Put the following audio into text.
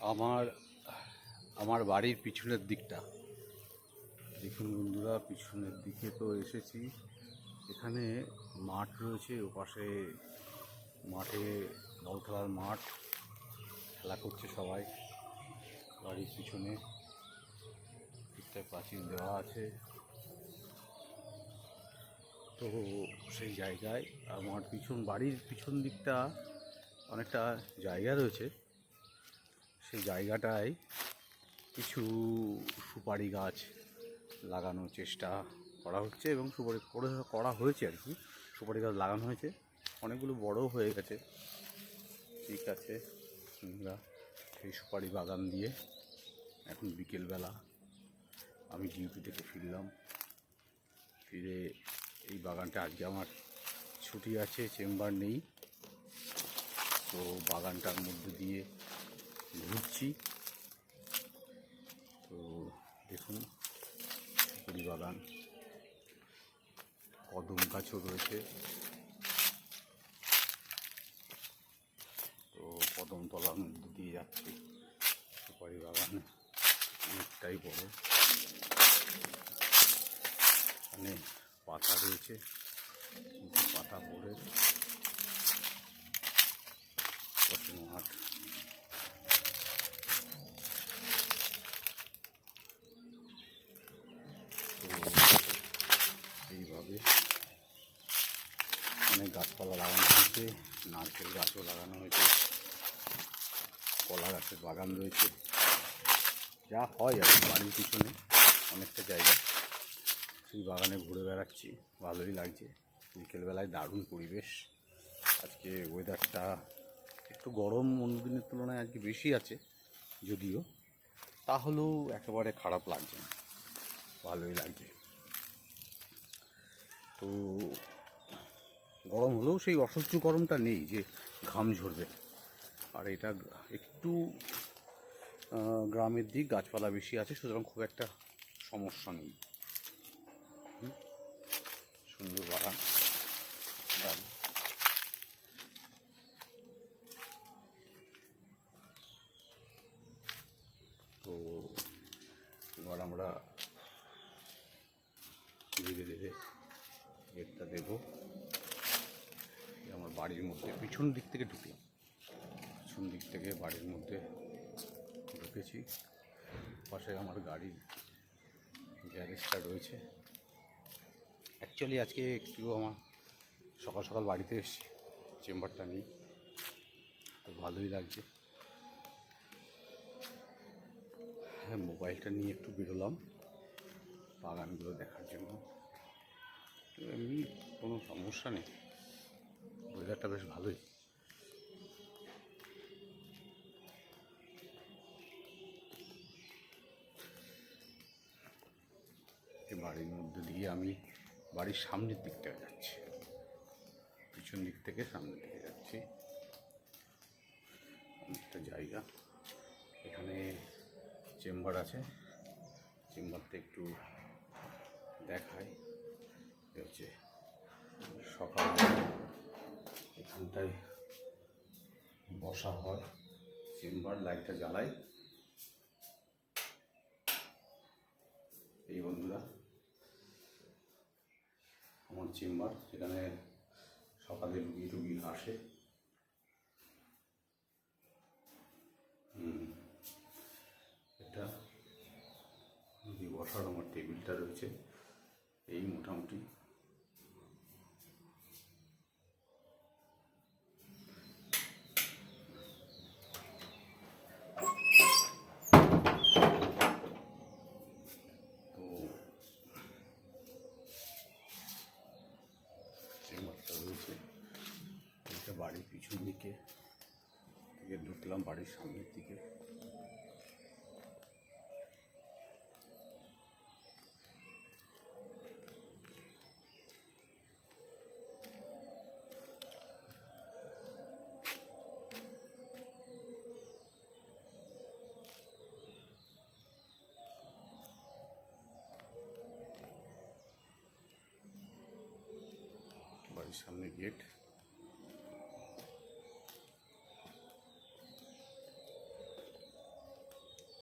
আমার আমার বাড়ির পিছনের দিকটা দেখুন বন্ধুরা, পিছনের দিকে তো এসেছি। এখানে মাঠ রয়েছে, ওপাশে মাঠে বল খেলার মাঠ, খেলা করছে সবাই। বাড়ির পিছনে দিকটায় প্রাচীর দেওয়া আছে, তো সেই জায়গায় আমার বাড়ির পিছন দিকটা অনেকটা জায়গা রয়েছে। সেই জায়গাটায় কিছু সুপারি গাছ লাগানোর চেষ্টা করা হচ্ছে এবং সুপারি করা হয়েছে আর কি। সুপারি গাছ লাগানো হয়েছে, অনেকগুলো বড়ও হয়ে গেছে। ঠিক আছে, আমরা সেই সুপারি বাগান দিয়ে এখন বিকেলবেলা আমি ডিউটি থেকে ফিরলাম। ফিরে এই বাগানটা, আজকে আমার ছুটি আছে, চেম্বার নেই, তো বাগানটার মধ্যে দিয়ে ঘুরছি। তো দেখুন সুপারি বাগান, কদম গাছও রয়েছে। তো কদম তলার মধ্যে দিয়ে যাচ্ছি। সুপারি বাগান অনেকটাই বড়, এখানে পাতা রয়েছে, পাতা পড়ে মাঠ। এইভাবে অনেক গাছপালা লাগানো হয়েছে, নারকেল গাছও লাগানো হয়েছে, কলা গাছের বাগান রয়েছে। যা হয় আর কি, বাড়ির পিছনে অনেকটা জায়গা, সেই বাগানে ঘুরে বেড়াচ্ছি, ভালোই লাগছে। বিকেলবেলায় দারুণ পরিবেশ। আজকে ওয়েদারটা একটু গরম অন্য দিনের তুলনায় আজকে বেশি আছে যদিও, তাহলেও একেবারে খারাপ লাগছে না, ভালোই লাগছে। তো গরম হলেও সেই অসহ্য গরমটা নেই যে ঘাম ঝরবে। আর এটা একটু গ্রামের দিক, গাছপালা বেশি আছে, সুতরাং খুব একটা সমস্যা নেই। সুন্দর বাগান। তো এবার আমরা ধীরে ধীরে গেটটা দেবো। আমার বাড়ির মধ্যে পিছন দিক থেকে ঢুকলাম, পিছন দিক থেকে বাড়ির মধ্যে ঢুকেছি। পাশে আমার গাড়ির গ্যারেজটা রয়েছে। অ্যাকচুয়ালি আজকে একটু আমার সকাল সকাল বাড়িতে এসেছি, চেম্বারটা নেই, তো ভালোই লাগছে। হ্যাঁ, মোবাইলটা নিয়ে একটু বেরোলাম বাগানগুলো দেখার জন্য। এমনি কোনো সমস্যা নেই, ওয়েদারটা বেশ ভালোই। বাড়ির মধ্যে দিয়ে আমি বাড়ির সামনের দিকটা যাচ্ছি, পিছন দিক থেকে সামনের দিকে যাচ্ছি। অনেকটা জায়গা, এখানে চেম্বার আছে, চেম্বারটা একটু দেখায়। হচ্ছে সকালে এখানটায় বসা হয়, চেম্বার লাইটটা জ্বালাই। এই বন্ধুরা আমার চেম্বার, এখানে সকালে রুগী আসে। এটা বসার আমার টেবিলটা রয়েছে, এই মোটামুটি। তো চেম্বারটা রয়েছে, এটা বাড়ির পিছন দিকে ঢুকলাম, বাড়ির সামনের দিকে। বাড়ির সামনে গেট।